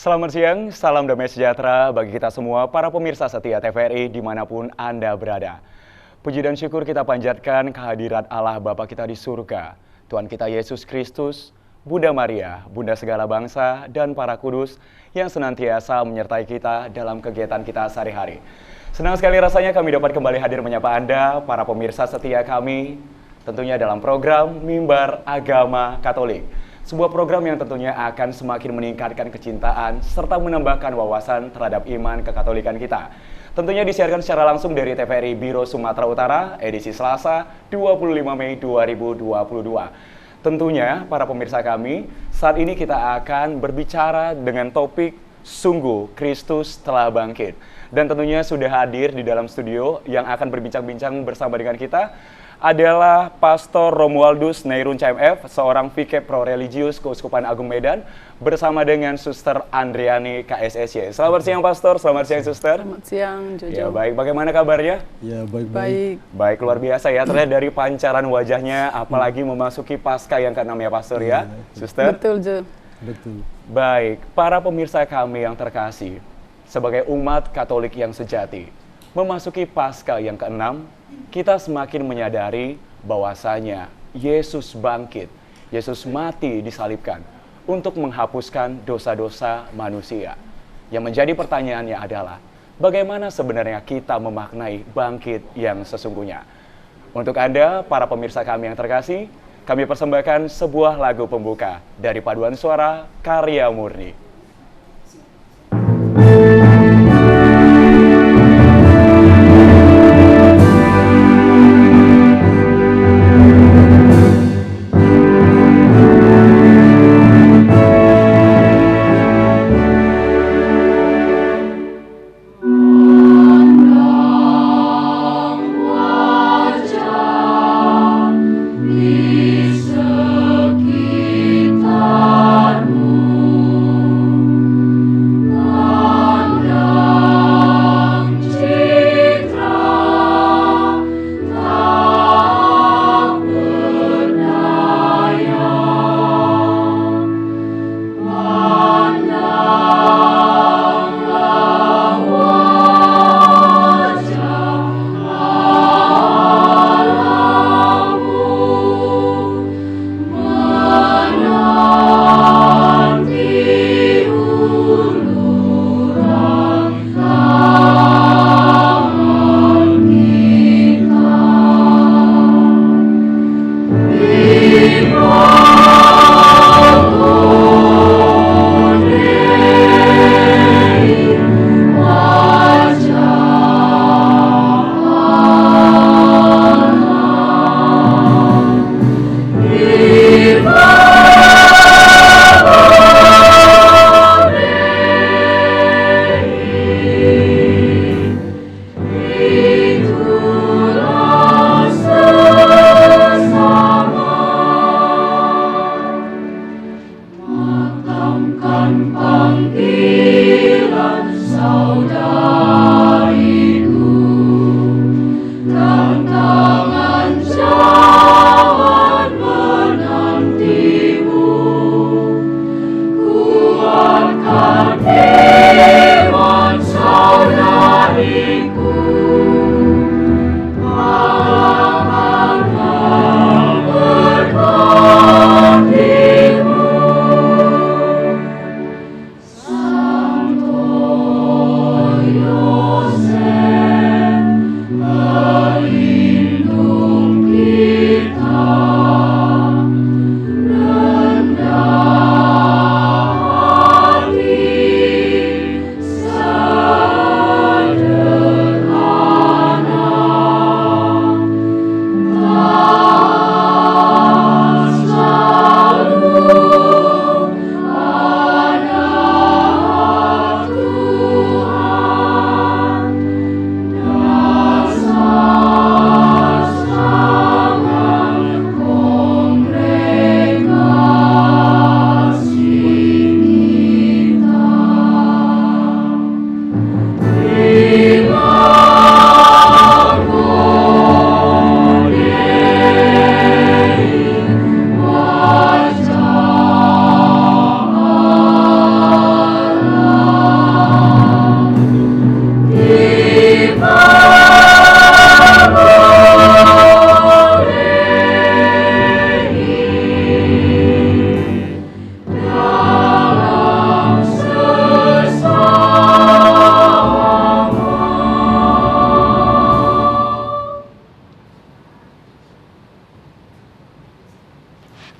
Selamat siang, salam damai sejahtera bagi kita semua para pemirsa setia TVRI dimanapun Anda berada. Puji dan syukur kita panjatkan kehadirat Allah Bapa kita di surga, Tuhan kita Yesus Kristus, Bunda Maria, Bunda segala bangsa, dan para kudus yang senantiasa menyertai kita dalam kegiatan kita sehari-hari. Senang sekali rasanya kami dapat kembali hadir menyapa Anda, para pemirsa setia kami, tentunya dalam program Mimbar Agama Katolik. Sebuah program yang tentunya akan semakin meningkatkan kecintaan serta menambahkan wawasan terhadap iman kekatolikan kita. Tentunya disiarkan secara langsung dari TVRI Biro Sumatera Utara, edisi Selasa 25 Mei 2022. Tentunya para pemirsa kami, saat ini kita akan berbicara dengan topik Sungguh Kristus telah bangkit. Dan tentunya sudah hadir di dalam studio yang akan berbincang-bincang bersama dengan kita adalah Pastor Romualdus Neirun CMF, seorang Vike Pro Religius Keuskupan Agung Medan, bersama dengan Suster Andriani KSSY. Selamat siang Pastor, selamat siang Suster. Selamat siang Jojo. Ya baik, bagaimana kabarnya? Ya Baik. Baik, luar biasa ya, terlihat dari pancaran wajahnya, apalagi memasuki Paskah yang ke-6 ya Pastor ya, Suster? Betul Jo. Betul. Baik, para pemirsa kami yang terkasih, sebagai umat Katolik yang sejati, memasuki Paskah yang ke-6, kita semakin menyadari bahwasanya Yesus bangkit, Yesus mati disalibkan untuk menghapuskan dosa-dosa manusia. Yang menjadi pertanyaannya adalah, bagaimana sebenarnya kita memaknai bangkit yang sesungguhnya? Untuk Anda, para pemirsa kami yang terkasih, kami persembahkan sebuah lagu pembuka dari paduan suara Karya Murni.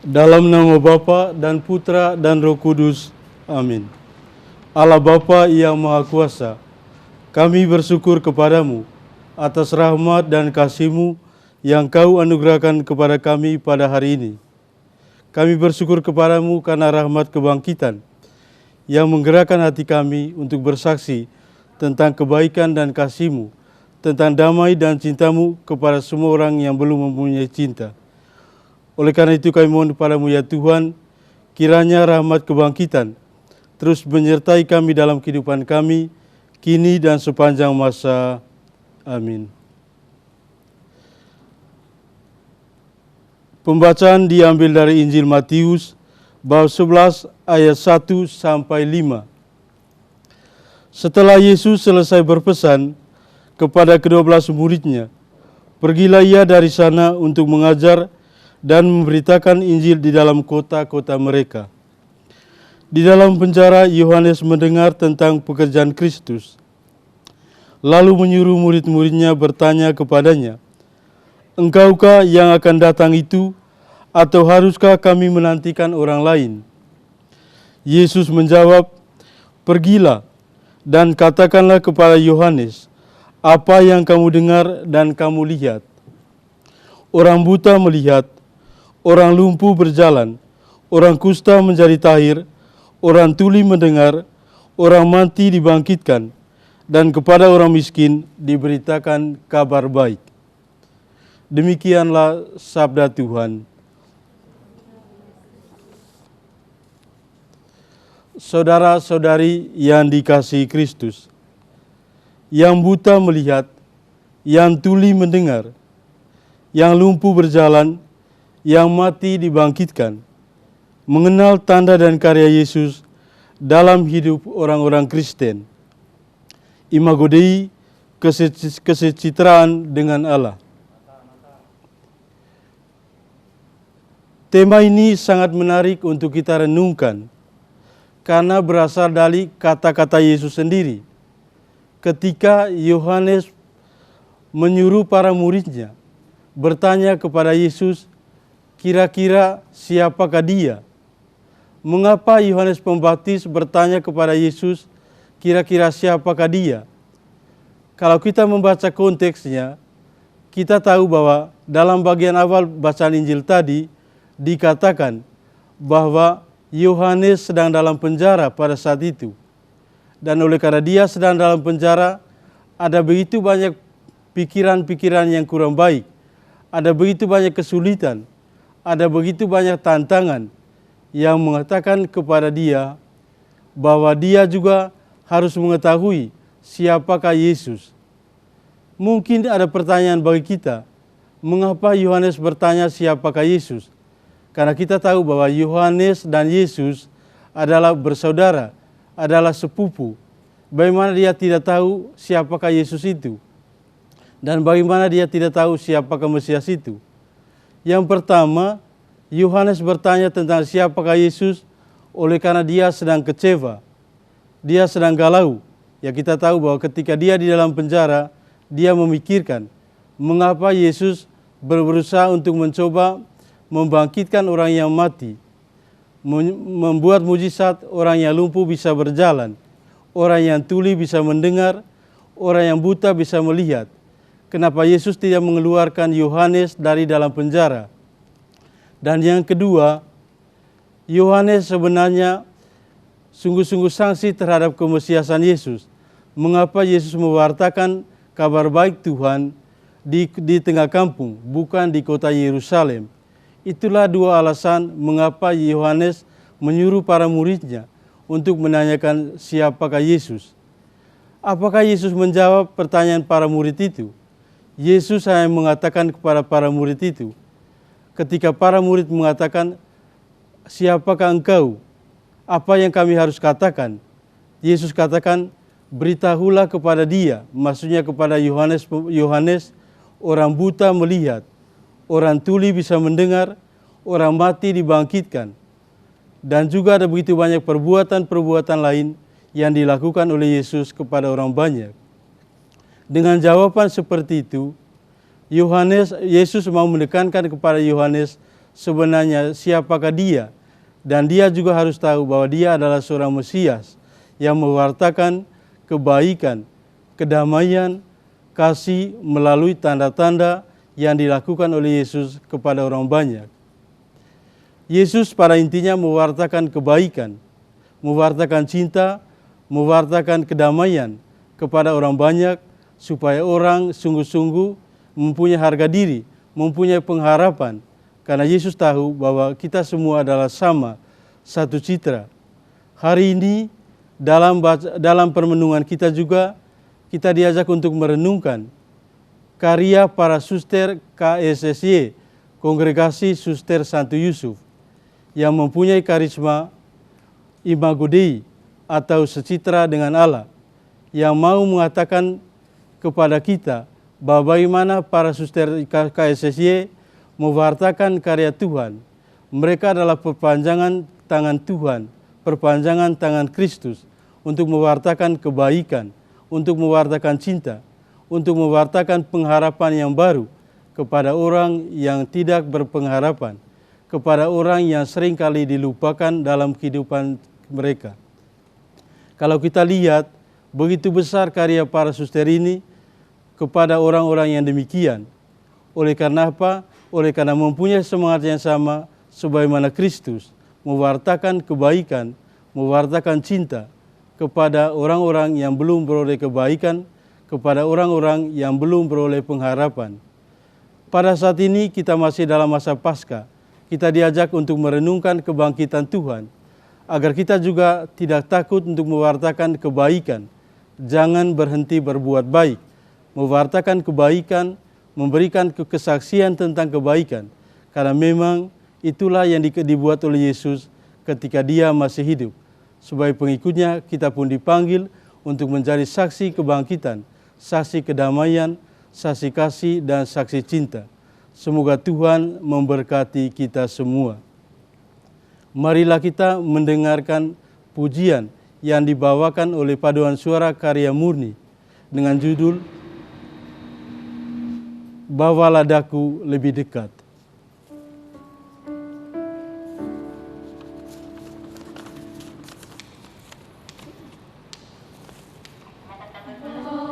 Dalam nama Bapa dan Putra dan Roh Kudus. Amin. Allah Bapa yang Maha Kuasa, kami bersyukur kepadamu atas rahmat dan kasih-Mu yang Kau anugerahkan kepada kami pada hari ini. Kami bersyukur kepadamu karena rahmat kebangkitan yang menggerakkan hati kami untuk bersaksi tentang kebaikan dan kasih-Mu, tentang damai dan cinta-Mu kepada semua orang yang belum mempunyai cinta. Oleh karena itu kami mohon kepadamu ya Tuhan, kiranya rahmat kebangkitan terus menyertai kami dalam kehidupan kami, kini dan sepanjang masa. Amin. Pembacaan diambil dari Injil Matius, bab 11 ayat 1 sampai 5. Setelah Yesus selesai berpesan kepada ke-12 muridnya, pergilah ia dari sana untuk mengajar dan memberitakan Injil di dalam kota-kota mereka. Di dalam penjara, Yohanes mendengar tentang pekerjaan Kristus. Lalu menyuruh murid-muridnya bertanya kepadanya, "Engkaukah yang akan datang itu, atau haruskah kami menantikan orang lain?" Yesus menjawab, "Pergilah dan katakanlah kepada Yohanes apa yang kamu dengar dan kamu lihat. Orang buta melihat, orang lumpuh berjalan, orang kusta menjadi tahir, orang tuli mendengar, orang mati dibangkitkan, dan kepada orang miskin diberitakan kabar baik." Demikianlah sabda Tuhan. Saudara-saudari yang dikasihi Kristus, yang buta melihat, yang tuli mendengar, yang lumpuh berjalan, yang mati dibangkitkan, mengenal tanda dan karya Yesus dalam hidup orang-orang Kristen. Imago Dei, kesecitraan dengan Allah. Tema ini sangat menarik untuk kita renungkan karena berasal dari kata-kata Yesus sendiri. Ketika Yohanes menyuruh para muridnya bertanya kepada Yesus, kira-kira siapakah dia? Mengapa Yohanes Pembaptis bertanya kepada Yesus, kira-kira siapakah dia? Kalau kita membaca konteksnya, kita tahu bahwa dalam bagian awal bacaan Injil tadi dikatakan bahwa Yohanes sedang dalam penjara pada saat itu. Dan oleh karena dia sedang dalam penjara, ada begitu banyak pikiran-pikiran yang kurang baik, ada begitu banyak kesulitan, ada begitu banyak tantangan yang mengatakan kepada dia bahwa dia juga harus mengetahui siapakah Yesus. Mungkin ada pertanyaan bagi kita, mengapa Yohanes bertanya siapakah Yesus? Karena kita tahu bahwa Yohanes dan Yesus adalah bersaudara, adalah sepupu. Bagaimana dia tidak tahu siapakah Yesus itu? Dan bagaimana dia tidak tahu siapakah Mesias itu? Yang pertama, Yohanes bertanya tentang siapakah Yesus oleh karena dia sedang kecewa. Dia sedang galau. Ya, kita tahu bahwa ketika dia di dalam penjara, dia memikirkan mengapa Yesus berusaha untuk mencoba membangkitkan orang yang mati, membuat mujizat, orang yang lumpuh bisa berjalan, orang yang tuli bisa mendengar, orang yang buta bisa melihat. Kenapa Yesus tidak mengeluarkan Yohanes dari dalam penjara? Dan yang kedua, Yohanes sebenarnya sungguh-sungguh sangsi terhadap kemesiasan Yesus. Mengapa Yesus mewartakan kabar baik Tuhan di tengah kampung, bukan di kota Yerusalem? Itulah dua alasan mengapa Yohanes menyuruh para muridnya untuk menanyakan siapakah Yesus. Apakah Yesus menjawab pertanyaan para murid itu? Yesus hanya mengatakan kepada para murid itu, ketika para murid mengatakan, "Siapakah engkau? Apa yang kami harus katakan?" Yesus katakan, "Beritahulah kepada dia," maksudnya kepada Yohanes, "orang buta melihat, orang tuli bisa mendengar, orang mati dibangkitkan." Dan juga ada begitu banyak perbuatan-perbuatan lain yang dilakukan oleh Yesus kepada orang banyak. Dengan jawaban seperti itu, Yesus mau menekankan kepada Yohanes sebenarnya siapakah dia. Dan dia juga harus tahu bahwa dia adalah seorang Mesias yang mewartakan kebaikan, kedamaian, kasih melalui tanda-tanda yang dilakukan oleh Yesus kepada orang banyak. Yesus pada intinya mewartakan kebaikan, mewartakan cinta, mewartakan kedamaian kepada orang banyak supaya orang sungguh-sungguh mempunyai harga diri, mempunyai pengharapan. Karena Yesus tahu bahwa kita semua adalah sama, satu citra. Hari ini dalam permenungan kita juga, kita diajak untuk merenungkan karya para suster KSSY, Kongregasi Suster Santo Yusuf, yang mempunyai karisma Imago Dei atau secitra dengan Allah, yang mau mengatakan kepada kita bahwa bagaimana para suster KSSY mewartakan karya Tuhan. Mereka adalah perpanjangan tangan Tuhan, perpanjangan tangan Kristus untuk mewartakan kebaikan, untuk mewartakan cinta, untuk mewartakan pengharapan yang baru kepada orang yang tidak berpengharapan, kepada orang yang seringkali dilupakan dalam kehidupan mereka. Kalau kita lihat, begitu besar karya para suster ini kepada orang-orang yang demikian. Oleh karena apa? Oleh karena mempunyai semangat yang sama sebagaimana Kristus mewartakan kebaikan, mewartakan cinta kepada orang-orang yang belum beroleh kebaikan, kepada orang-orang yang belum beroleh pengharapan. Pada saat ini kita masih dalam masa Paskah. Kita diajak untuk merenungkan kebangkitan Tuhan, agar kita juga tidak takut untuk mewartakan kebaikan. Jangan berhenti berbuat baik, mewartakan kebaikan, memberikan kesaksian tentang kebaikan. Karena memang itulah yang dibuat oleh Yesus ketika dia masih hidup. Sebagai pengikutnya kita pun dipanggil untuk menjadi saksi kebangkitan, saksi kedamaian, saksi kasih dan saksi cinta. Semoga Tuhan memberkati kita semua. Marilah kita mendengarkan pujian yang dibawakan oleh paduan suara karya murni dengan judul Bawalah Daku Lebih Dekat. Tuhan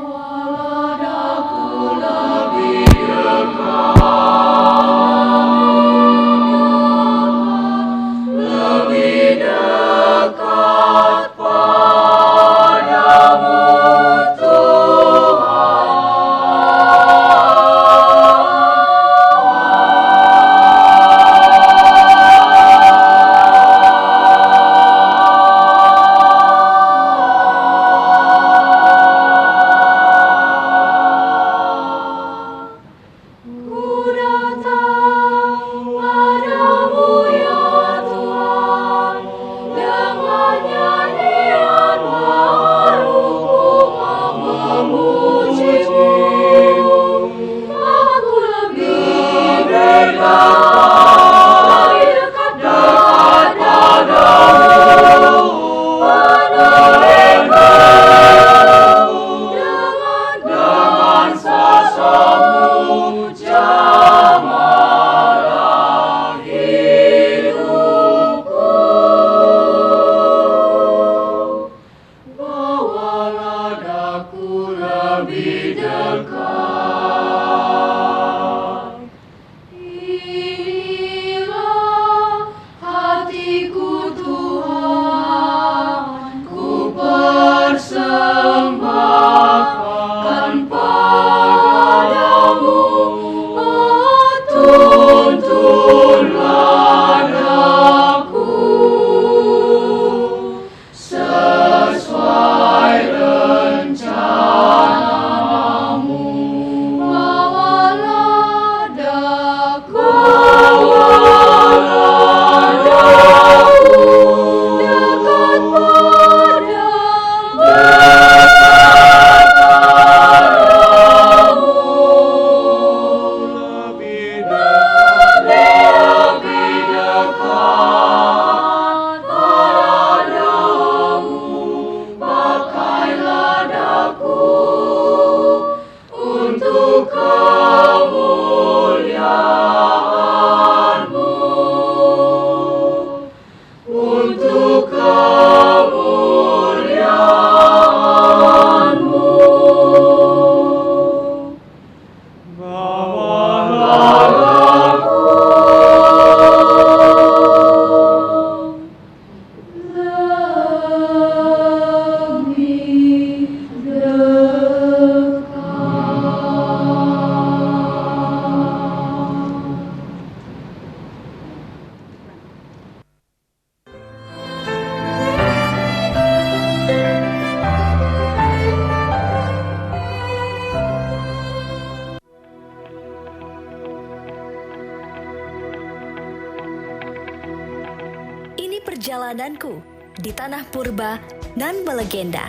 perjalananku di tanah purba nan melegenda.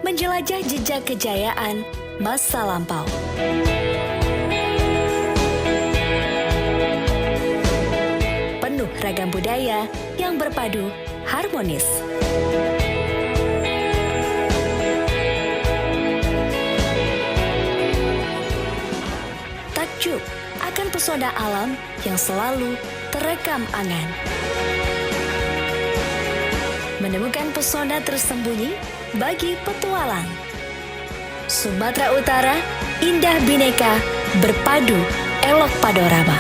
Menjelajah jejak kejayaan masa lampau. Penuh ragam budaya yang berpadu harmonis. Takjub akan pesona alam yang selalu terekam angan. Menemukan pesona tersembunyi bagi petualang. Sumatera Utara, indah bineka, berpadu elok panorama.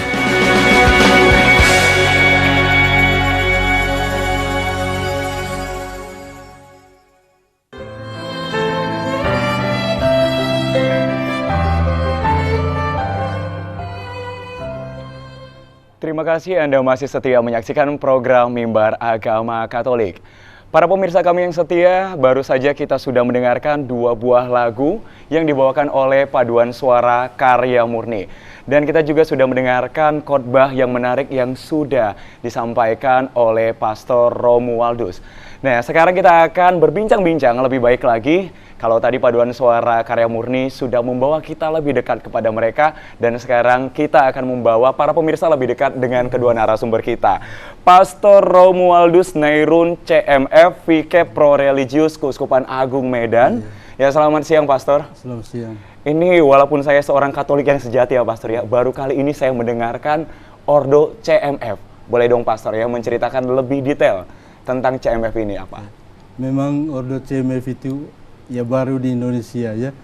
Terima kasih Anda masih setia menyaksikan program Mimbar Agama Katolik. Para pemirsa kami yang setia, baru saja kita sudah mendengarkan 2 buah lagu yang dibawakan oleh paduan suara karya murni. Dan kita juga sudah mendengarkan khotbah yang menarik yang sudah disampaikan oleh Pastor Romualdus. Nah, sekarang kita akan berbincang-bincang lebih baik lagi. Kalau tadi paduan suara karya murni sudah membawa kita lebih dekat kepada mereka, dan sekarang kita akan membawa para pemirsa lebih dekat dengan kedua narasumber kita. Pastor Romualdus Nairun CMF, Vike Pro Religius Keuskupan Agung Medan. Ya, selamat siang Pastor. Selamat siang. Ini walaupun saya seorang Katolik yang sejati ya Pastor ya, baru kali ini saya mendengarkan Ordo CMF. Boleh dong Pastor ya menceritakan lebih detail tentang CMF ini apa? Memang Ordo CMF itu ya baru di Indonesia ya,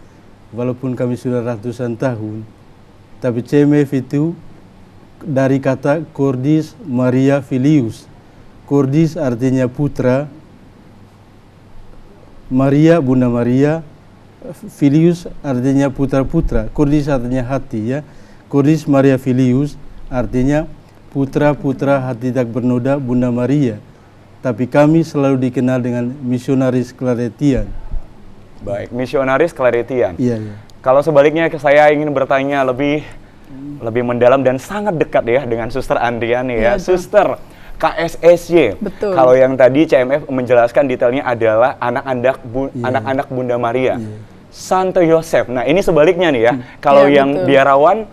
walaupun kami sudah ratusan tahun, tapi CMF itu dari kata Cordis Maria Filius. Cordis artinya putra, Maria Bunda Maria, Filius artinya putra-putra. Cordis artinya hati ya. Cordis Maria Filius artinya putra-putra hati tak bernoda Bunda Maria. Tapi kami selalu dikenal dengan misionaris Claretian. Baik, misionaris Claretian. Iya, iya. Kalau sebaliknya saya ingin bertanya lebih mendalam dan sangat dekat ya dengan Suster Andriani ya. Suster KSSY. Betul. Kalau yang tadi CMF menjelaskan detailnya adalah anak-anak Bunda Maria. Santo Yosef. Nah, ini sebaliknya nih ya. Kalau yang betul. biarawan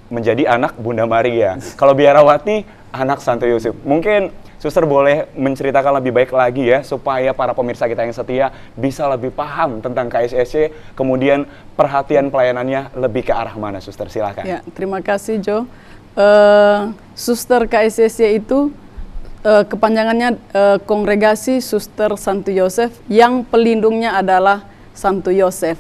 menjadi anak Bunda Maria. Kalau biarawati anak Santo Yosef. Mungkin Suster boleh menceritakan lebih baik lagi ya, supaya para pemirsa kita yang setia bisa lebih paham tentang KSSY, kemudian perhatian pelayanannya lebih ke arah mana, Suster? Silakan. Ya, terima kasih Jo. Suster KSSY itu kepanjangannya Kongregasi Suster Santo Yosef, yang pelindungnya adalah Santo Yosef.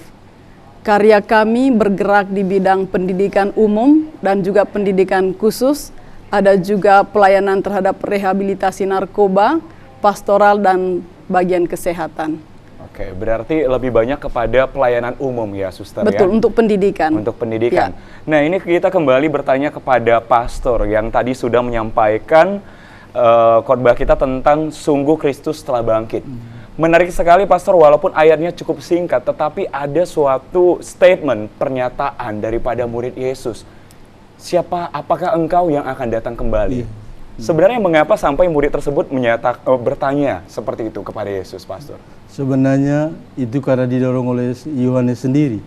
Karya kami bergerak di bidang pendidikan umum dan juga pendidikan khusus. Ada juga pelayanan terhadap rehabilitasi narkoba, pastoral, dan bagian kesehatan. Oke, berarti lebih banyak kepada pelayanan umum ya, Suster. Betul, ya? untuk pendidikan. Untuk pendidikan. Ya. Nah, ini kita kembali bertanya kepada Pastor yang tadi sudah menyampaikan khotbah kita tentang sungguh Kristus telah bangkit. Menarik sekali Pastor, walaupun ayatnya cukup singkat, tetapi ada suatu statement, pernyataan daripada murid Yesus. Apakah engkau yang akan datang kembali? Sebenarnya mengapa sampai murid tersebut bertanya seperti itu kepada Yesus, Pastor? Sebenarnya itu karena didorong oleh Yohanes sendiri.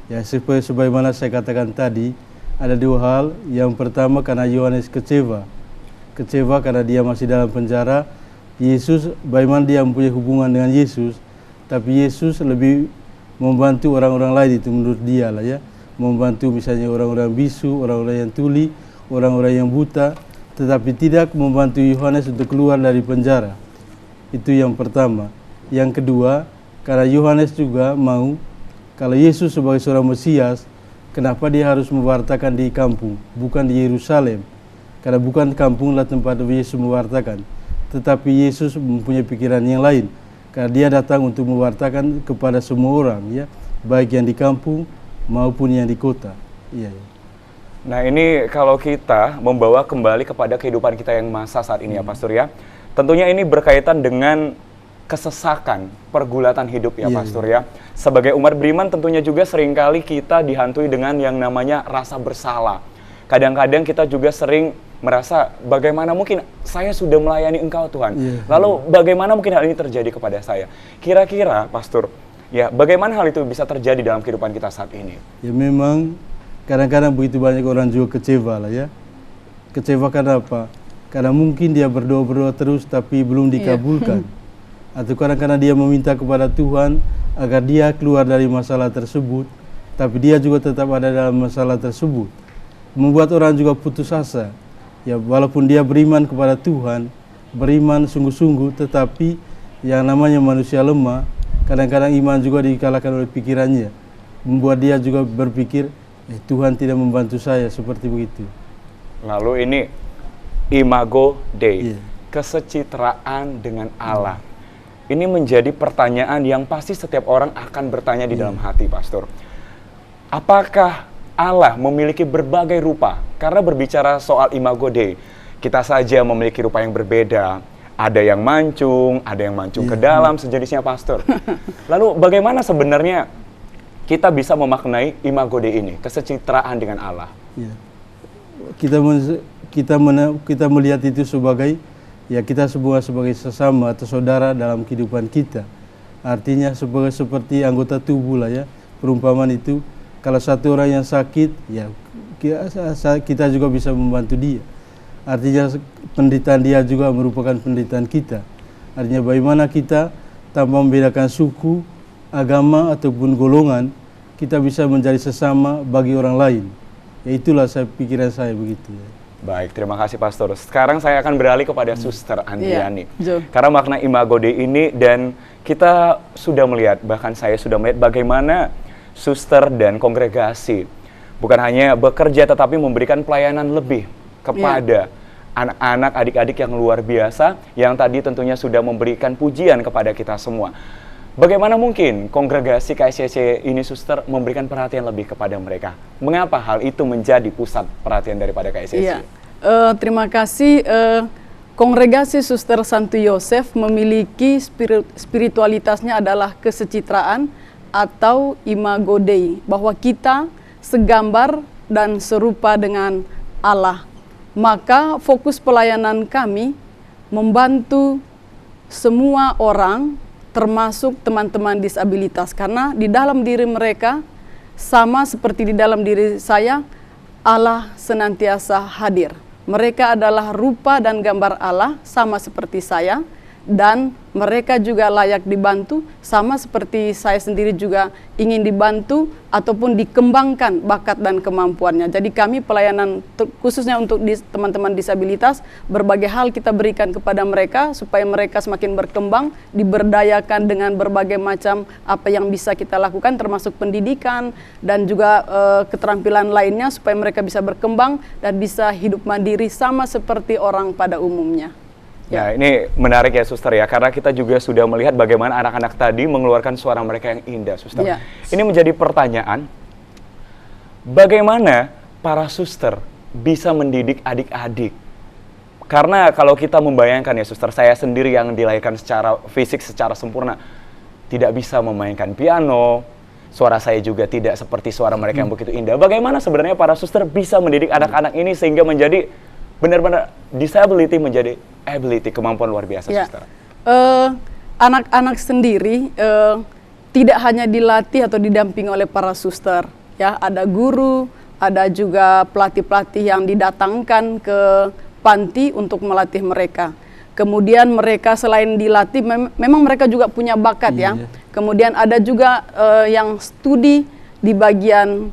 Ya, sebagaimana saya katakan tadi, ada 2 hal. Yang pertama karena Yohanes kecewa karena dia masih dalam penjara. Yesus, bagaimana dia mempunyai hubungan dengan Yesus, tapi Yesus lebih membantu orang-orang lain, itu menurut dia lah ya. Membantu misalnya orang-orang bisu, orang-orang yang tuli, orang-orang yang buta, tetapi tidak membantu Yohanes untuk keluar dari penjara. Itu yang pertama. Yang kedua, karena Yohanes juga mau, kalau Yesus sebagai seorang Mesias, kenapa dia harus mewartakan di kampung, bukan di Yerusalem? Karena bukan kampunglah tempat Yesus mewartakan, tetapi Yesus mempunyai pikiran yang lain. Karena dia datang untuk mewartakan kepada semua orang, ya, baik yang di kampung maupun yang di kota. Iya. Nah, ini kalau kita membawa kembali kepada kehidupan kita yang masa saat ini ya Pastor ya. Tentunya ini berkaitan dengan kesesakan, pergulatan hidup ya Pastor ya. Sebagai umat beriman tentunya juga seringkali kita dihantui dengan yang namanya rasa bersalah. Kadang-kadang kita juga sering merasa bagaimana mungkin saya sudah melayani Engkau Tuhan. Lalu bagaimana mungkin hal ini terjadi kepada saya? Kira-kira Pastor, ya bagaimana hal itu bisa terjadi dalam kehidupan kita saat ini? Ya memang kadang-kadang begitu banyak orang juga kecewa lah ya. Kecewa karena apa? Karena mungkin dia berdoa-berdoa terus tapi belum dikabulkan. Atau kadang-kadang dia meminta kepada Tuhan agar dia keluar dari masalah tersebut, tapi dia juga tetap ada dalam masalah tersebut. Membuat orang juga putus asa. Ya walaupun dia beriman kepada Tuhan, beriman sungguh-sungguh, tetapi yang namanya manusia lemah, kadang-kadang iman juga dikalahkan oleh pikirannya. Membuat dia juga berpikir, Tuhan tidak membantu saya, seperti begitu. Lalu ini Imago Dei, kesecitraan dengan Allah. Ini menjadi pertanyaan yang pasti setiap orang akan bertanya di dalam hati, Pastor. Apakah Allah memiliki berbagai rupa? Karena berbicara soal Imago Dei, kita saja memiliki rupa yang berbeda. Ada yang mancung ke dalam, sejenisnya Pastor. Lalu bagaimana sebenarnya kita bisa memaknai Imago Dei ini, kesecitraan dengan Allah? Kita melihat itu sebagai kita semua sebagai sesama atau saudara dalam kehidupan kita. Artinya seperti anggota tubuh lah ya. Perumpamaan itu, kalau satu orang yang sakit, kita juga bisa membantu dia. Artinya penderitaan dia juga merupakan penderitaan kita. Artinya bagaimana kita tanpa membedakan suku, agama ataupun golongan, kita bisa menjadi sesama bagi orang lain. Ya itulah pikiran saya begitu ya. Baik, terima kasih Pastor. Sekarang saya akan beralih kepada Suster Andriani. Yeah, karena makna Imago Dei ini, dan kita sudah melihat, bahkan saya sudah melihat bagaimana suster dan kongregasi bukan hanya bekerja tetapi memberikan pelayanan lebih kepada anak-anak, adik-adik yang luar biasa, yang tadi tentunya sudah memberikan pujian kepada kita semua. Bagaimana mungkin kongregasi KSCC ini, Suster, memberikan perhatian lebih kepada mereka? Mengapa hal itu menjadi pusat perhatian daripada KSCC? Iya, terima kasih. Kongregasi Suster Santo Yosef memiliki spiritualitasnya adalah kesecitraan atau Imago Dei, bahwa kita segambar dan serupa dengan Allah. Maka fokus pelayanan kami membantu semua orang, termasuk teman-teman disabilitas, karena di dalam diri mereka sama seperti di dalam diri saya, Allah senantiasa hadir. Mereka adalah rupa dan gambar Allah sama seperti saya, dan mereka juga layak dibantu sama seperti saya sendiri juga ingin dibantu ataupun dikembangkan bakat dan kemampuannya. Jadi kami pelayanan khususnya untuk teman-teman disabilitas, berbagai hal kita berikan kepada mereka supaya mereka semakin berkembang, diberdayakan dengan berbagai macam apa yang bisa kita lakukan, termasuk pendidikan dan juga keterampilan lainnya supaya mereka bisa berkembang dan bisa hidup mandiri sama seperti orang pada umumnya. Ya, ini menarik ya Suster ya, karena kita juga sudah melihat bagaimana anak-anak tadi mengeluarkan suara mereka yang indah, Suster. Ya. Ini menjadi pertanyaan, bagaimana para suster bisa mendidik adik-adik? Karena kalau kita membayangkan ya Suster, saya sendiri yang dilahirkan secara fisik, secara sempurna, tidak bisa memainkan piano, suara saya juga tidak seperti suara mereka yang begitu indah. Bagaimana sebenarnya para suster bisa mendidik anak-anak ini sehingga menjadi benar-benar disability menjadi ability, kemampuan luar biasa, Suster? Anak-anak sendiri tidak hanya dilatih atau didampingi oleh para suster, ya, ada guru, ada juga pelatih-pelatih yang didatangkan ke panti untuk melatih mereka. Kemudian mereka selain dilatih, memang mereka juga punya bakat, ya. Kemudian ada juga yang studi di bagian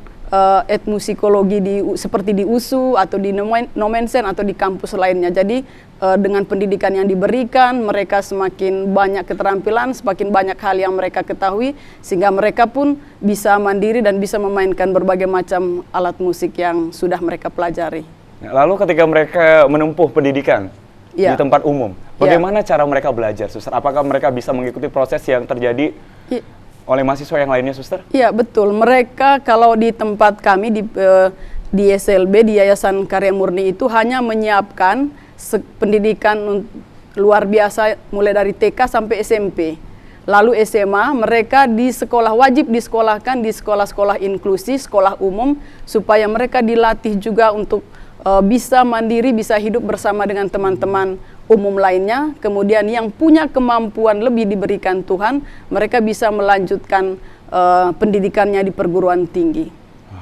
etnomusikologi seperti di USU atau di Nomensen atau di kampus lainnya. Jadi dengan pendidikan yang diberikan, mereka semakin banyak keterampilan, semakin banyak hal yang mereka ketahui, sehingga mereka pun bisa mandiri dan bisa memainkan berbagai macam alat musik yang sudah mereka pelajari. Lalu ketika mereka menempuh pendidikan di tempat umum, bagaimana cara mereka belajar, Suster? Apakah mereka bisa mengikuti proses yang terjadi oleh mahasiswa yang lainnya, Suster? Iya, betul. Mereka kalau di tempat kami di SLB, di Yayasan Karya Murni itu hanya menyiapkan pendidikan luar biasa mulai dari TK sampai SMP. lalu SMA, mereka di sekolah wajib disekolahkan di sekolah-sekolah inklusi, sekolah umum, supaya mereka dilatih juga untuk bisa mandiri, bisa hidup bersama dengan teman-teman umum lainnya. Kemudian yang punya kemampuan lebih diberikan Tuhan, mereka bisa melanjutkan pendidikannya di perguruan tinggi.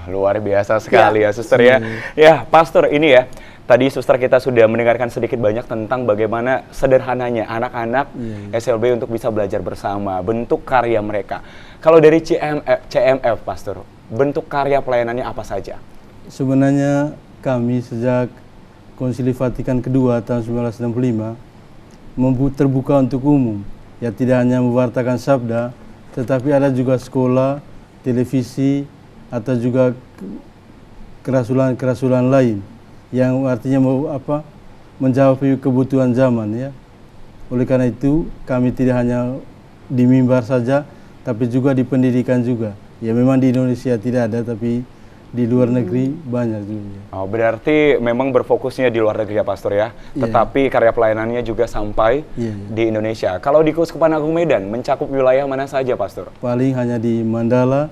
Luar biasa sekali ya, Suster ya. Ya, Pastor, ini ya. Tadi Suster kita sudah mendengarkan sedikit banyak tentang bagaimana sederhananya anak-anak SLB untuk bisa belajar bersama, bentuk karya mereka. Kalau dari CMF, Pastor, bentuk karya pelayanannya apa saja? Sebenarnya kami sejak Konsili Vatikan kedua tahun 1965 terbuka untuk umum. Ya, tidak hanya mewartakan sabda, tetapi ada juga sekolah, televisi, atau juga kerasulan lain yang artinya menjawab kebutuhan zaman ya. Oleh karena itu kami tidak hanya di mimbar saja, tapi juga di pendidikan juga. Ya memang di Indonesia tidak ada, tapi di luar negeri banyak juga. Oh, berarti memang berfokusnya di luar negeri ya, Pastor ya. Tetapi karya pelayanannya juga sampai di Indonesia. Kalau di Keuskupan Agung Medan mencakup wilayah mana saja, Pastor? Paling hanya di Mandala,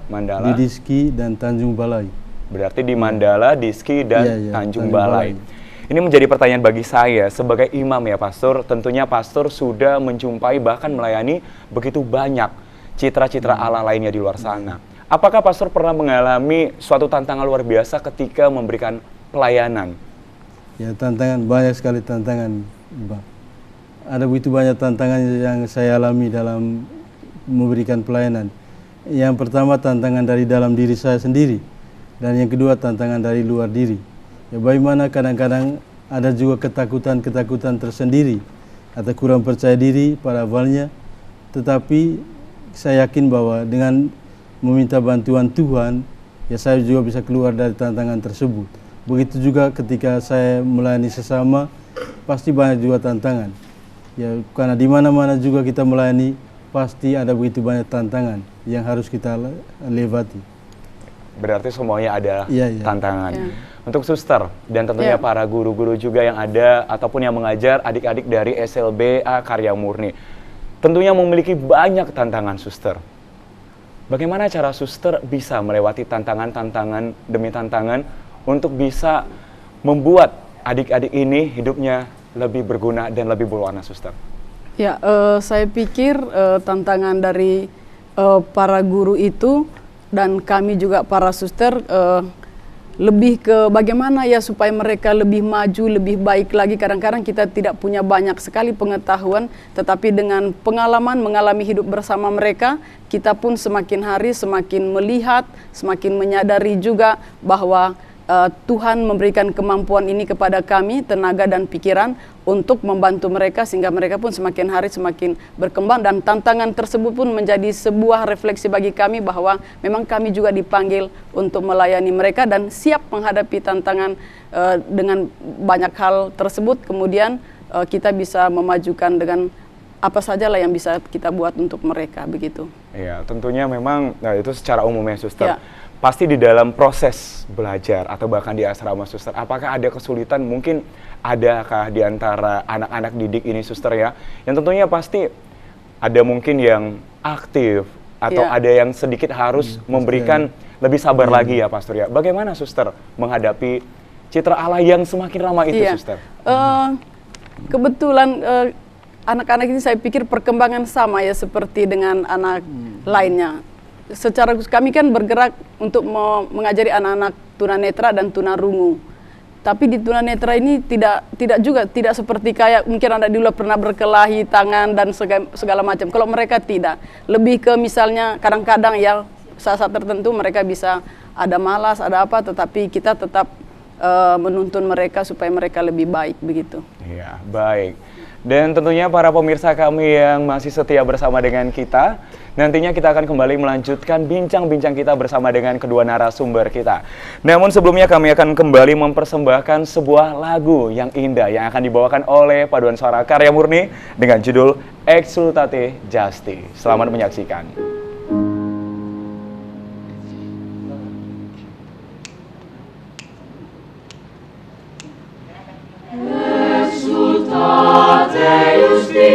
di Diski, dan Tanjung Balai. Berarti di Mandala, Diski, dan Tanjung Balai. Ini menjadi pertanyaan bagi saya sebagai imam ya, Pastor. Tentunya Pastor sudah menjumpai bahkan melayani begitu banyak citra-citra Allah lainnya di luar sana. Apakah Pastor pernah mengalami suatu tantangan luar biasa ketika memberikan pelayanan? Ya, tantangan, banyak sekali tantangan, Mbak. Ada begitu banyak tantangan yang saya alami dalam memberikan pelayanan. Yang pertama tantangan dari dalam diri saya sendiri, dan yang kedua tantangan dari luar diri. Ya, bagaimana kadang-kadang ada juga ketakutan tersendiri atau kurang percaya diri pada awalnya, tetapi saya yakin bahwa dengan meminta bantuan Tuhan, ya saya juga bisa keluar dari tantangan tersebut. Begitu juga ketika saya melayani sesama, pasti banyak juga tantangan. Ya, karena di mana-mana juga kita melayani, pasti ada begitu banyak tantangan yang harus kita lewati. Berarti semuanya ada tantangan. Untuk Suster dan tentunya para guru-guru juga yang ada ataupun yang mengajar adik-adik dari SLBA Karya Murni, tentunya memiliki banyak tantangan, Suster. Bagaimana cara Suster bisa melewati tantangan-tantangan demi tantangan untuk bisa membuat adik-adik ini hidupnya lebih berguna dan lebih berwarna, Suster? Ya, saya pikir tantangan dari para guru itu dan kami juga para suster lebih ke bagaimana ya supaya mereka lebih maju, lebih baik lagi. Kadang-kadang kita tidak punya banyak sekali pengetahuan, tetapi dengan pengalaman mengalami hidup bersama mereka, kita pun semakin hari semakin melihat, semakin menyadari juga bahwa Tuhan memberikan kemampuan ini kepada kami, tenaga dan pikiran untuk membantu mereka sehingga mereka pun semakin hari semakin berkembang, dan tantangan tersebut pun menjadi sebuah refleksi bagi kami bahwa memang kami juga dipanggil untuk melayani mereka dan siap menghadapi tantangan dengan banyak hal tersebut. Kemudian kita bisa memajukan dengan apa sajalah yang bisa kita buat untuk mereka, begitu. Iya, tentunya memang itu secara umumnya, Suster. Pasti di dalam proses belajar atau bahkan di asrama, Suster, apakah ada kesulitan? Mungkin adakah di antara anak-anak didik ini, Suster ya, yang tentunya pasti ada mungkin yang aktif atau ada yang sedikit harus memberikan lebih sabar lagi ya, Pastor ya. Bagaimana, Suster, menghadapi citra Allah yang semakin ramah itu, Suster? Kebetulan anak-anak ini saya pikir perkembangan sama ya seperti dengan anak lainnya. Secara kami kan bergerak untuk mengajari anak-anak tunanetra dan tunarungu. Tapi di tunanetra ini tidak seperti kayak mungkin anak dulu pernah berkelahi tangan dan segala macam. Kalau mereka tidak, lebih ke misalnya kadang-kadang ya saat-saat tertentu mereka bisa ada malas, ada apa, tetapi kita tetap menuntun mereka supaya mereka lebih baik, begitu. Iya, baik. Dan tentunya para pemirsa kami yang masih setia bersama dengan kita, nantinya kita akan kembali melanjutkan bincang-bincang kita bersama dengan kedua narasumber kita. Namun sebelumnya kami akan kembali mempersembahkan sebuah lagu yang indah yang akan dibawakan oleh Paduan Suara Karya Murni dengan judul Exsultate Justi. Selamat menyaksikan. Exsultate Justi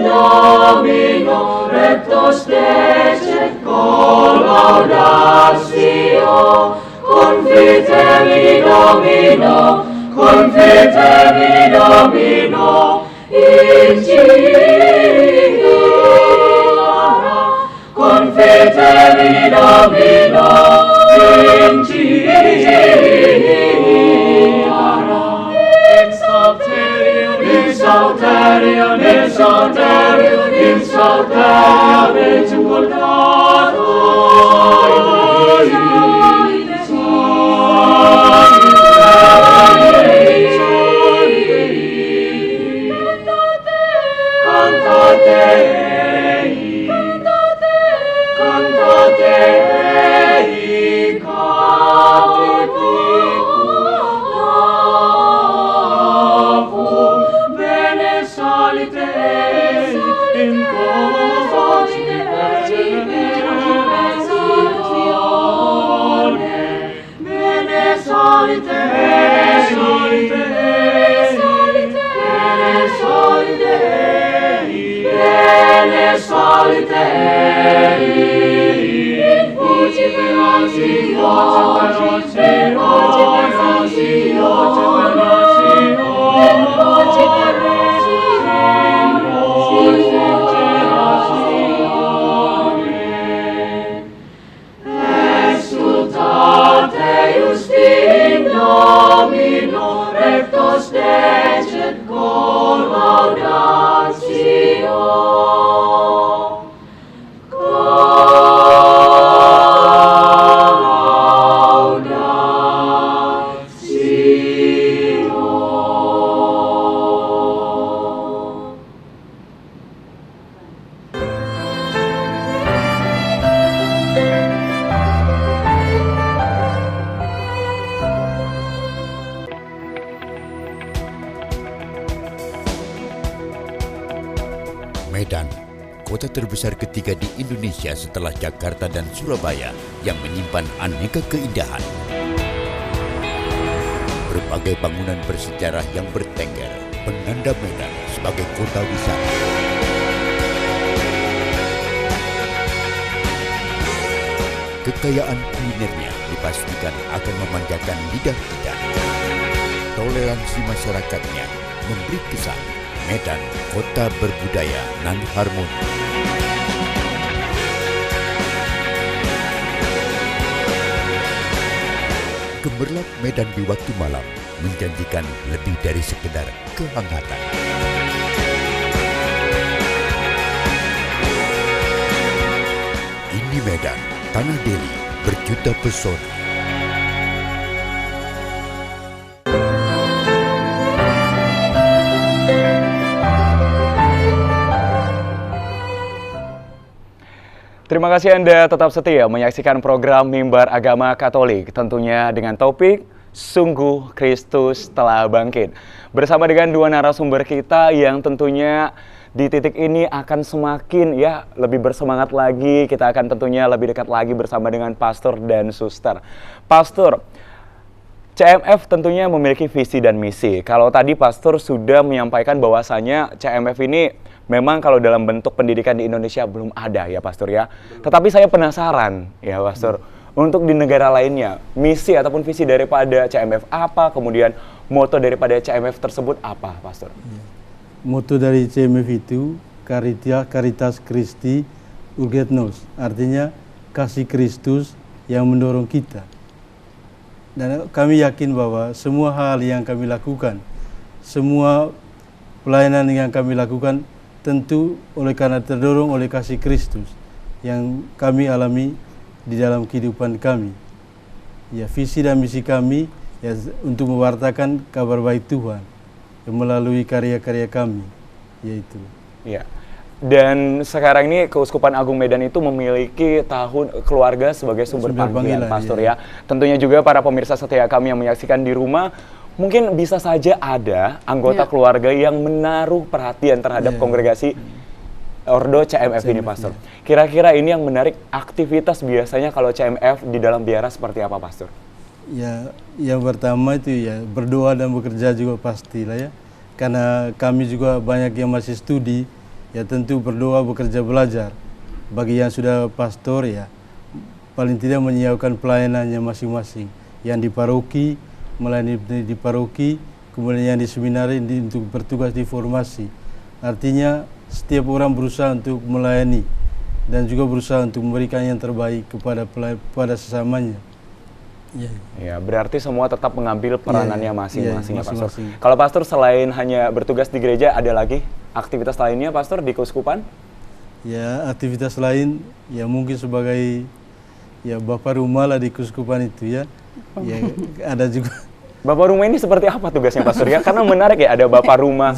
Domino, et rectos decet collaudatio, confitevi Domino, in Ciara, confitevi Domino, in Ciara, exalterium, exalterium, exalterium, exalterium, ecum cultato, Medan, kota terbesar ketiga di Indonesia setelah Jakarta dan Surabaya yang menyimpan aneka keindahan. Berbagai bangunan bersejarah yang bertengger penanda Medan sebagai kota wisata. Kekayaan kulinernya dipastikan akan memanjakan lidah kita. Toleransi masyarakatnya memberi kesan Medan, kota berbudaya nan harmoni. Gemerlap Medan di waktu malam menjanjikan lebih dari sekedar kehangatan. Ini Medan, tanah Delhi, berjuta pesona. Terima kasih Anda tetap setia menyaksikan program Mimbar Agama Katolik, tentunya dengan topik Sungguh Kristus Telah Bangkit. Bersama dengan dua narasumber kita yang tentunya di titik ini akan semakin lebih bersemangat lagi. Kita akan tentunya lebih dekat lagi bersama dengan pastor dan suster. Pastor, CMF tentunya memiliki visi dan misi. Kalau tadi pastor sudah menyampaikan bahwasanya CMF ini memang kalau dalam bentuk pendidikan di Indonesia belum ada ya Pastor ya. Tetapi saya penasaran ya Pastor, untuk di negara lainnya, misi ataupun visi daripada CMF apa, kemudian moto daripada CMF tersebut apa Pastor? Moto dari CMF itu Caritas Christi Urget Nos, artinya kasih Kristus yang mendorong kita. Dan kami yakin bahwa semua hal yang kami lakukan, semua pelayanan yang kami lakukan tentu oleh karena terdorong oleh kasih Kristus yang kami alami di dalam kehidupan kami. Ya, visi dan misi kami ya untuk mewartakan kabar baik Tuhan melalui karya-karya kami, yaitu. Ya. Dan sekarang ini Keuskupan Agung Medan itu memiliki tahun keluarga sebagai sumber panggilan, Pastor ya. Tentunya juga para pemirsa setia kami yang menyaksikan di rumah, mungkin bisa saja ada anggota keluarga yang menaruh perhatian terhadap kongregasi Ordo CMF ini, Pastor. Kira-kira ini yang menarik, aktivitas biasanya kalau CMF di dalam biara seperti apa, Pastor? Ya, yang pertama itu ya berdoa dan bekerja juga pastilah ya. Karena kami juga banyak yang masih studi, ya tentu berdoa, bekerja, belajar. bagi yang sudah pastor ya paling tidak menyiapkan pelayanannya masing-masing. Yang di paroki melayani di paroki, kemudian yang di seminari untuk bertugas di formasi. Artinya setiap orang berusaha untuk melayani dan juga berusaha untuk memberikan yang terbaik kepada sesamanya. Ya, berarti semua tetap mengambil peranannya masing-masing ya, Pastor. masing-masing. Kalau Pastor selain hanya bertugas di gereja, ada lagi aktivitas lainnya, Pastor, di keuskupan? Ya, aktivitas lain ya mungkin sebagai ya bapak rumah lah di keuskupan itu ya. Ya ada juga. Bapak rumah ini seperti apa tugasnya, Pastor ya? Karena menarik ya, ada bapak rumah,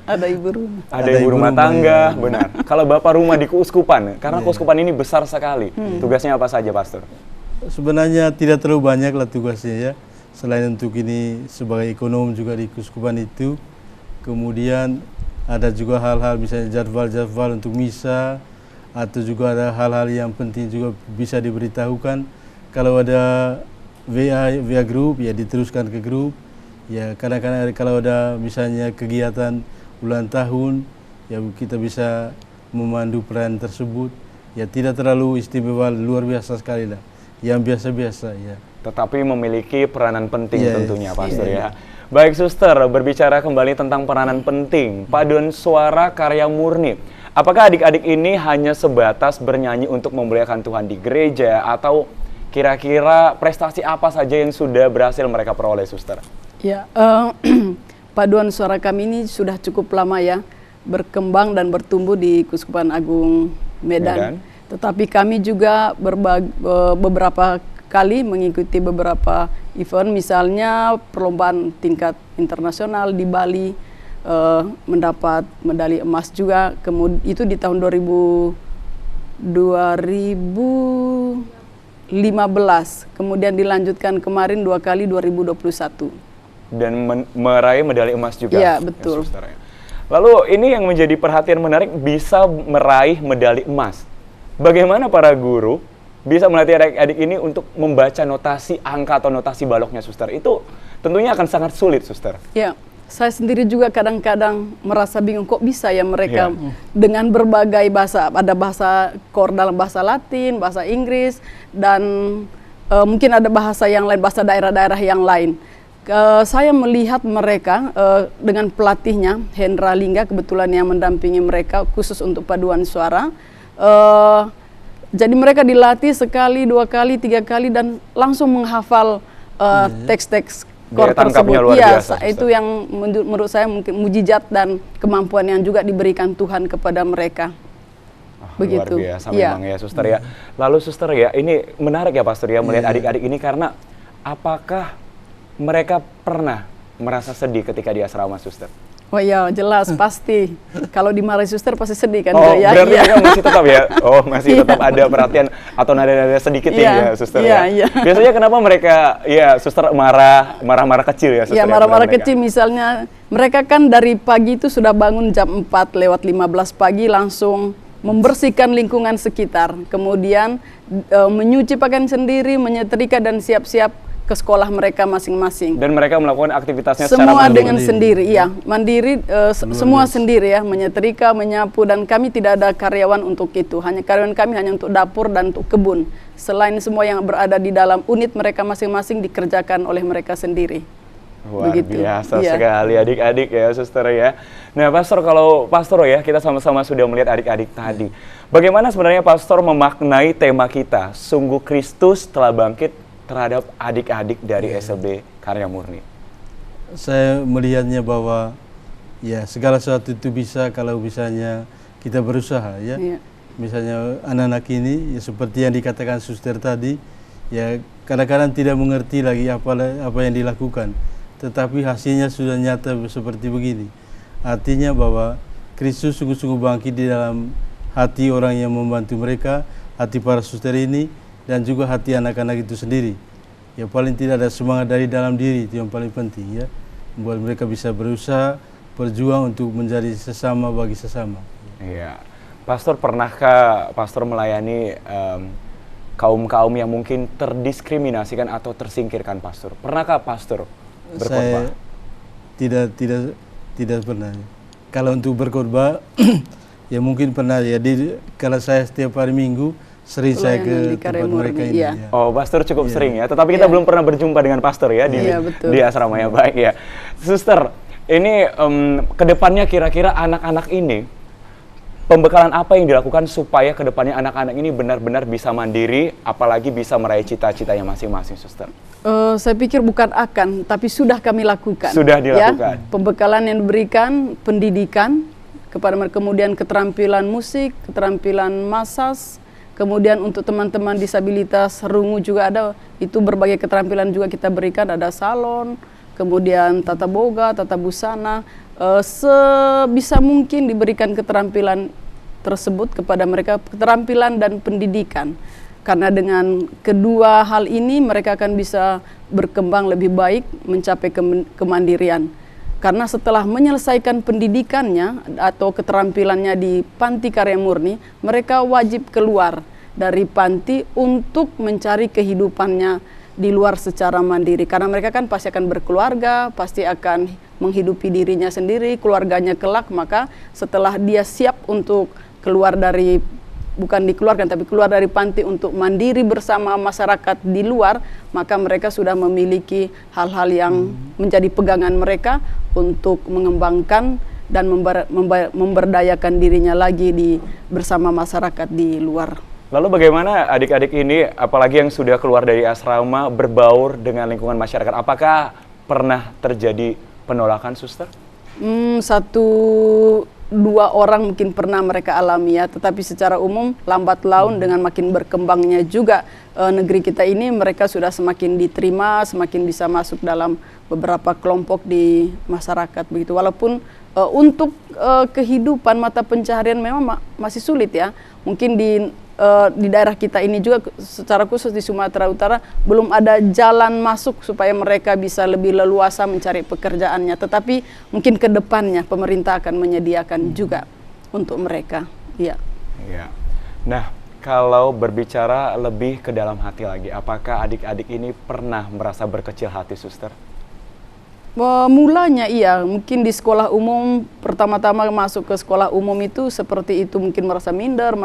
Ada ibu rumah. ada ibu rumah tangga, benar. Kalau bapak rumah di keuskupan, karena keuskupan ini besar sekali, tugasnya apa saja, Pastor? Sebenarnya tidak terlalu banyak lah tugasnya ya. Selain untuk ini sebagai ekonom juga di keuskupan itu, kemudian ada juga hal-hal misalnya jadwal-jadwal untuk misa, atau juga ada hal-hal yang penting juga bisa diberitahukan. Kalau ada WA grup ya diteruskan ke grup. Ya kadang-kadang kalau ada misalnya kegiatan ulang tahun ya kita bisa memandu perayaan tersebut. Ya tidak terlalu istimewa luar biasa sekali lah. Yang biasa-biasa ya. Tetapi memiliki peranan penting tentunya, Pastor ya. Baik, Suster, berbicara kembali tentang peranan penting, paduan suara karya murni. Apakah adik-adik ini hanya sebatas bernyanyi untuk memuliakan Tuhan di gereja, atau kira-kira prestasi apa saja yang sudah berhasil mereka peroleh, Suster? Ya, paduan suara kami ini sudah cukup lama ya berkembang dan bertumbuh di Keuskupan Agung Medan. Tetapi kami juga beberapa kali mengikuti beberapa event, misalnya perlombaan tingkat internasional di Bali, mendapat medali emas juga. Kemudian itu di tahun 2015, kemudian dilanjutkan kemarin 2 kali 2021. Dan meraih medali emas juga. Iya, betul. Ya, Suster, ya. Lalu ini yang menjadi perhatian menarik, bisa meraih medali emas. Bagaimana para guru bisa melatih adik-adik ini untuk membaca notasi angka atau notasi baloknya, Suster? Itu tentunya akan sangat sulit, Suster. Ya, saya sendiri juga kadang-kadang merasa bingung kok bisa ya mereka dengan berbagai bahasa, ada bahasa core dalam bahasa Latin, bahasa Inggris, dan mungkin ada bahasa yang lain, bahasa daerah-daerah yang lain. Saya melihat mereka dengan pelatihnya, Hendra Lingga, kebetulan yang mendampingi mereka khusus untuk paduan suara. Jadi mereka dilatih sekali, 2 kali, 3 kali dan langsung menghafal teks-teks core tersebut. Iya, itu yang menurut saya mungkin mujizat dan kemampuan yang juga diberikan Tuhan kepada mereka. Begitu. Luar biasa memang ya, Suster ya. Lalu Suster ya, ini menarik ya, Pastor ya, melihat adik-adik ini, karena apakah mereka pernah merasa sedih ketika di asrama, Suster? Oh iya, jelas, pasti. Kalau dimarahi suster pasti sedih kan? Oh, ya, berarti mereka masih tetap ya? Oh, masih tetap ada perhatian atau nada-nada sedikit ya, Suster ya? Biasanya kenapa mereka, ya Suster marah-marah kecil ya, Suster? Ya, marah-marah kecil, misalnya mereka kan dari pagi itu sudah bangun jam 4:15 pagi langsung membersihkan lingkungan sekitar. Kemudian menyuci pakaian sendiri, menyetrika dan siap-siap ke sekolah mereka masing-masing. Dan mereka melakukan aktivitasnya semua dengan sendiri, iya, mandiri, semua sendiri ya, menyetrika, menyapu, dan kami tidak ada karyawan untuk itu. Hanya karyawan kami hanya untuk dapur dan untuk kebun. Selain semua yang berada di dalam unit mereka masing-masing dikerjakan oleh mereka sendiri. Luar biasa sekali adik-adik ya, Suster ya. Nah, Pastor, kalau Pastor ya, kita sama-sama sudah melihat adik-adik tadi. Bagaimana sebenarnya Pastor memaknai tema kita, sungguh Kristus telah bangkit, terhadap adik-adik dari SLB Karya Murni? Saya melihatnya bahwa ya segala sesuatu itu bisa kalau misalnya kita berusaha ya. Misalnya anak-anak ini ya, seperti yang dikatakan Suster tadi, ya kadang-kadang tidak mengerti lagi apa yang dilakukan, tetapi hasilnya sudah nyata seperti begini. Artinya bahwa Kristus sungguh-sungguh bangkit di dalam hati orang yang membantu mereka, hati para suster ini, dan juga hati anak-anak itu sendiri. Ya paling tidak ada semangat dari dalam diri, itu yang paling penting ya. Membuat mereka bisa berusaha, berjuang untuk menjadi sesama bagi sesama. Iya. Pastor, pernahkah Pastor melayani kaum-kaum yang mungkin terdiskriminasikan atau tersingkirkan, Pastor? Pernahkah Pastor berkhotbah? Saya tidak pernah. Kalau untuk berkhotbah ya mungkin pernah ya, kalau saya setiap hari Minggu sering saya ke tempat mereka ini. Iya. Ya. Oh, pastor cukup sering ya. Tetapi kita belum pernah berjumpa dengan pastor ya di asrama ya. Baik ya. Suster, ini kedepannya kira-kira anak-anak ini, pembekalan apa yang dilakukan supaya kedepannya anak-anak ini benar-benar bisa mandiri, apalagi bisa meraih cita-citanya masing-masing, Suster? Saya pikir bukan akan, tapi sudah kami lakukan. Sudah dilakukan. Ya, pembekalan yang diberikan, pendidikan kepada mereka, kemudian keterampilan musik, keterampilan massage, kemudian untuk teman-teman disabilitas rungu juga ada, itu berbagai keterampilan juga kita berikan, ada salon, kemudian tata boga, tata busana, sebisa mungkin diberikan keterampilan tersebut kepada mereka, keterampilan dan pendidikan. Karena dengan kedua hal ini mereka akan bisa berkembang lebih baik, mencapai kemandirian. Karena setelah menyelesaikan pendidikannya atau keterampilannya di Panti Karya Murni, mereka wajib keluar dari panti untuk mencari kehidupannya di luar secara mandiri. Karena mereka kan pasti akan berkeluarga, pasti akan menghidupi dirinya sendiri, keluarganya kelak. Maka setelah dia siap untuk keluar dari, bukan dikeluarkan, tapi keluar dari panti untuk mandiri bersama masyarakat di luar, maka mereka sudah memiliki hal-hal yang menjadi pegangan mereka untuk mengembangkan dan memberdayakan dirinya lagi bersama masyarakat di luar. Lalu bagaimana adik-adik ini, apalagi yang sudah keluar dari asrama, berbaur dengan lingkungan masyarakat? Apakah pernah terjadi penolakan, Suster? 1-2 orang mungkin pernah mereka alami ya, tetapi secara umum lambat laun dengan makin berkembangnya juga negeri kita ini, mereka sudah semakin diterima, semakin bisa masuk dalam beberapa kelompok di masyarakat begitu. Walaupun untuk kehidupan mata pencaharian memang masih sulit ya. Mungkin di daerah kita ini juga secara khusus di Sumatera Utara belum ada jalan masuk supaya mereka bisa lebih leluasa mencari pekerjaannya. Tetapi mungkin ke depannya pemerintah akan menyediakan juga untuk mereka. Iya. Iya. Nah, kalau berbicara lebih ke dalam hati lagi, apakah adik-adik ini pernah merasa berkecil hati, Suster? Mulanya iya, mungkin di sekolah umum, pertama-tama masuk ke sekolah umum itu seperti itu, mungkin merasa minder,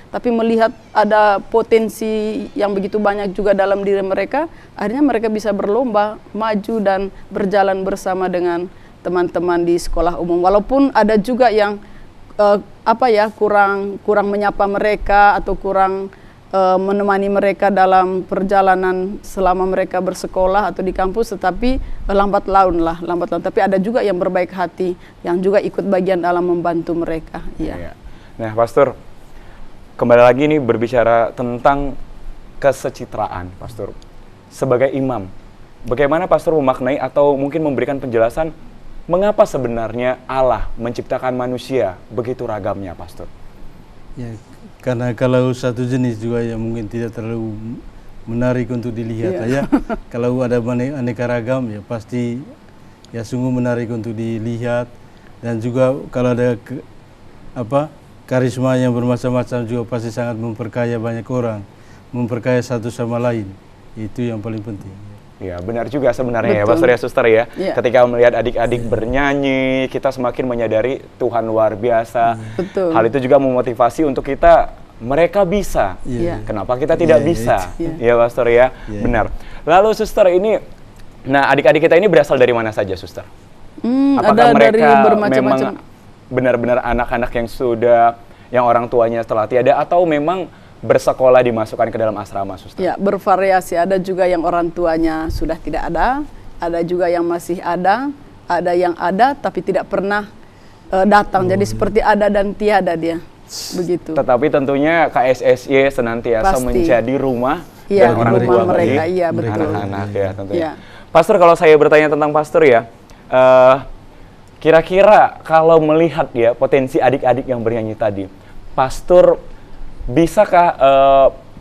tapi melihat ada potensi yang begitu banyak juga dalam diri mereka, akhirnya mereka bisa berlomba, maju dan berjalan bersama dengan teman-teman di sekolah umum. Walaupun ada juga yang kurang menyapa mereka atau kurang menemani mereka dalam perjalanan selama mereka bersekolah atau di kampus, tetapi lambat laun. Tapi ada juga yang berbaik hati, yang juga ikut bagian dalam membantu mereka. Iya. Nah, Pastor, kembali lagi nih berbicara tentang kesecitraan, Pastor. Sebagai imam, bagaimana Pastor memaknai atau mungkin memberikan penjelasan mengapa sebenarnya Allah menciptakan manusia begitu ragamnya, Pastor? Ya, karena kalau satu jenis juga ya mungkin tidak terlalu menarik untuk dilihat ya. Kalau ada aneka ragam ya pasti ya sungguh menarik untuk dilihat, dan juga kalau ada karisma yang bermacam-macam juga pasti sangat memperkaya banyak orang, memperkaya satu sama lain. Itu yang paling penting. Ya, benar juga sebenarnya. Betul. Ya, Pastor ya, Suster ya. Ketika melihat adik-adik bernyanyi, kita semakin menyadari Tuhan luar biasa. Betul. Hal itu juga memotivasi untuk kita, mereka bisa. Kenapa kita tidak bisa? Ya, Pastor ya. Benar. Lalu Suster ini, nah adik-adik kita ini berasal dari mana saja, Suster? Apakah ada mereka dari bermacam-macam, memang benar-benar anak-anak yang orang tuanya telah tiada, atau memang bersekolah dimasukkan ke dalam asrama, Suster? Ya, bervariasi. Ada juga yang orang tuanya sudah tidak ada juga yang masih ada yang ada tapi tidak pernah datang. Jadi seperti ada dan tiada dia, begitu. Tetapi tentunya KSSY senantiasa menjadi rumah dan orang tua mereka, bagi anak-anak ya tentunya. Pastor, kalau saya bertanya tentang Pastor ya, kira-kira kalau melihat ya potensi adik-adik yang bernyanyi tadi, Pastor bisakah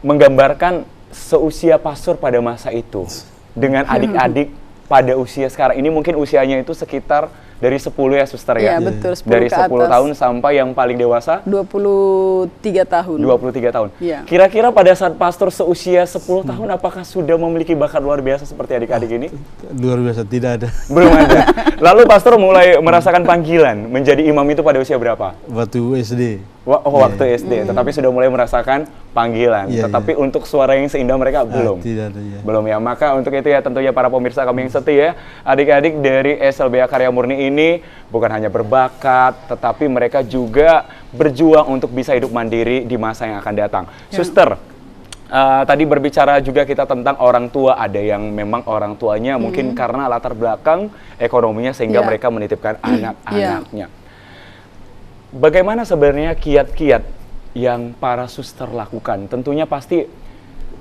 menggambarkan seusia Pastor pada masa itu dengan adik-adik pada usia sekarang ini? Mungkin usianya itu sekitar dari 10 ya suster ya? Iya, betul, 10 dari ke 10 atas. tahun sampai yang paling dewasa? 23 tahun. 23 tahun. Iya. Kira-kira pada saat pastor seusia 10 tahun apakah sudah memiliki bakat luar biasa seperti adik-adik ini? Luar biasa, tidak ada. Belum ada. Lalu pastor mulai merasakan panggilan menjadi imam itu pada usia berapa? Waktu SD. Waktu SD, tetapi sudah mulai merasakan panggilan. Iya, tetapi untuk suara yang seindah mereka belum. Tidak ada, ya. Belum ya. Maka untuk itu ya tentunya para pemirsa kami yang setia, adik-adik dari SLBA Karya Murni ini bukan hanya berbakat, tetapi mereka juga berjuang untuk bisa hidup mandiri di masa yang akan datang. Ya. Suster, tadi berbicara juga kita tentang orang tua. Ada yang memang orang tuanya mungkin karena latar belakang ekonominya sehingga Ya. mereka menitipkan anak-anaknya. Bagaimana sebenarnya kiat-kiat yang para suster lakukan? Tentunya pasti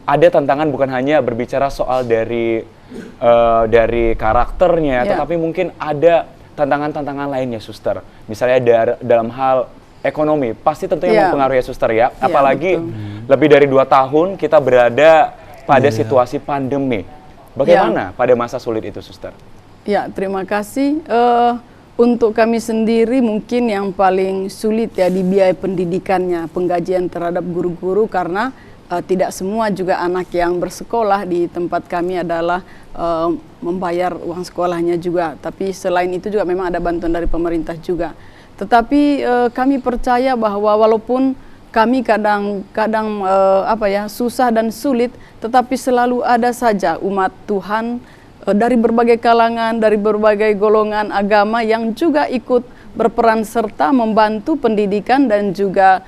ada tantangan, bukan hanya berbicara soal dari karakternya, Ya. tetapi mungkin ada tantangan-tantangan lainnya, suster. Misalnya dalam hal ekonomi, pasti tentunya Ya. mempengaruhi suster ya. Ya, Apalagi betul. lebih dari 2 tahun kita berada pada situasi pandemi. Bagaimana pada masa sulit itu, suster? Ya, terima kasih. Untuk kami sendiri mungkin yang paling sulit ya di biaya pendidikannya, penggajian terhadap guru-guru, karena tidak semua juga anak yang bersekolah di tempat kami adalah membayar uang sekolahnya juga. Tapi selain itu juga memang ada bantuan dari pemerintah juga. Tetapi kami percaya bahwa walaupun kami kadang-kadang susah dan sulit, tetapi selalu ada saja umat Tuhan dari berbagai kalangan, dari berbagai golongan agama yang juga ikut berperan serta membantu pendidikan dan juga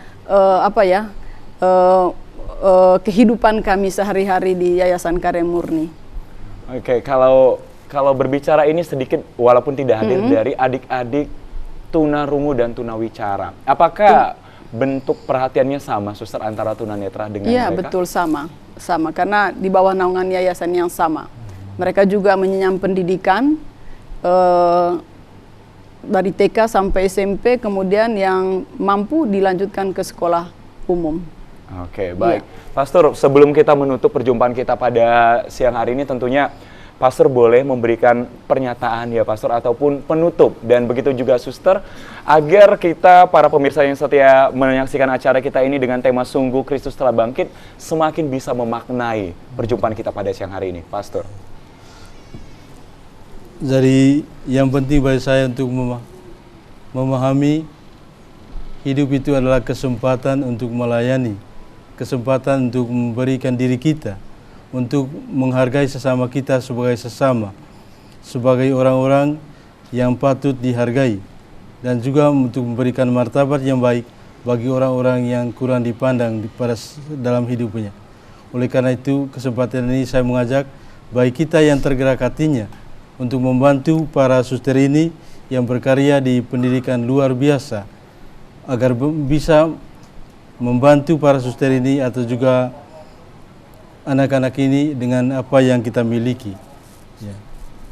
kehidupan kami sehari-hari di Yayasan Karya Murni. Oke, kalau berbicara ini sedikit walaupun tidak hadir dari adik-adik tunarungu dan tunawicara. Apakah bentuk perhatiannya sama, suster, antara tunanetra dengan Iya, mereka? betul, sama karena di bawah naungan yayasan yang sama. Mereka juga mengenyam pendidikan dari TK sampai SMP, kemudian yang mampu dilanjutkan ke sekolah umum. Oke, baik. Pastor, sebelum kita menutup perjumpaan kita pada siang hari ini, tentunya Pastor boleh memberikan pernyataan ya Pastor, ataupun penutup, dan begitu juga suster, agar kita para pemirsa yang setia menyaksikan acara kita ini dengan tema Sungguh Kristus Telah Bangkit semakin bisa memaknai perjumpaan kita pada siang hari ini, Pastor. Jadi yang penting bagi saya untuk memahami hidup itu adalah kesempatan untuk melayani, kesempatan untuk memberikan diri kita, untuk menghargai sesama kita sebagai sesama, sebagai orang-orang yang patut dihargai, dan juga untuk memberikan martabat yang baik bagi orang-orang yang kurang dipandang dalam hidupnya. Oleh karena itu, kesempatan ini saya mengajak bagi kita yang tergerak hatinya untuk membantu para suster ini yang berkarya di pendidikan luar biasa, agar bisa membantu para suster ini atau juga anak-anak ini dengan apa yang kita miliki.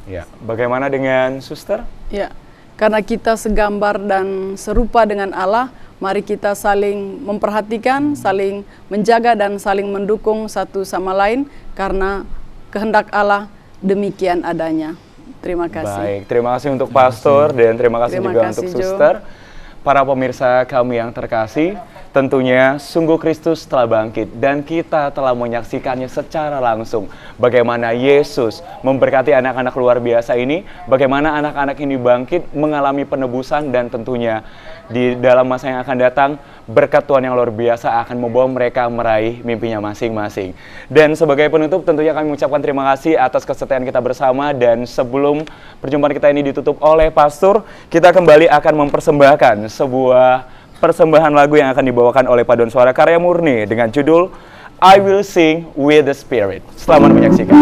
Ya, bagaimana dengan suster? Ya, karena kita segambar dan serupa dengan Allah, mari kita saling memperhatikan, saling menjaga dan saling mendukung satu sama lain, karena kehendak Allah demikian adanya. Terima kasih. Baik, terima kasih untuk Pastor dan terima kasih juga kasih, untuk Jo. suster. Para pemirsa kami yang terkasih, tentunya Sungguh Kristus Telah Bangkit dan kita telah menyaksikannya secara langsung. Bagaimana Yesus memberkati anak-anak luar biasa ini, bagaimana anak-anak ini bangkit mengalami penebusan, dan tentunya di dalam masa yang akan datang berkat Tuhan yang luar biasa akan membawa mereka meraih mimpinya masing-masing. Dan sebagai penutup tentunya kami mengucapkan terima kasih atas kesetiaan kita bersama, dan sebelum perjumpaan kita ini ditutup oleh Pastor, kita kembali akan mempersembahkan sebuah persembahan lagu yang akan dibawakan oleh Paduan Suara Karya Murni dengan judul I Will Sing With The Spirit. Selamat menyaksikan.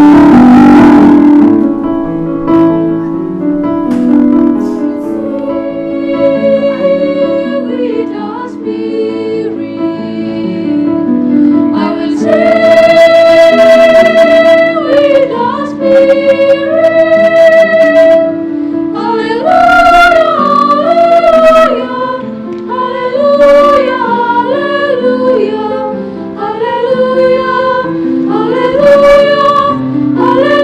Hallelujah, hallelujah, hallelujah.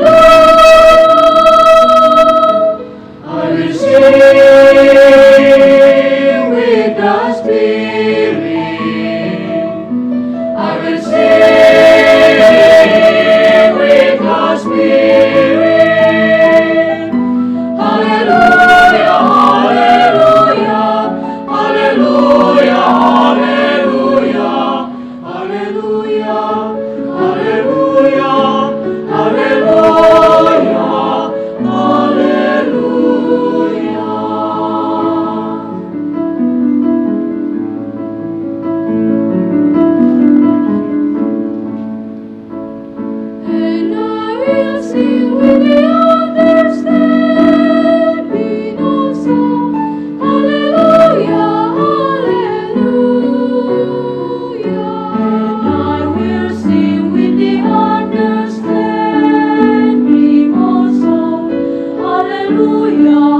Alleluia.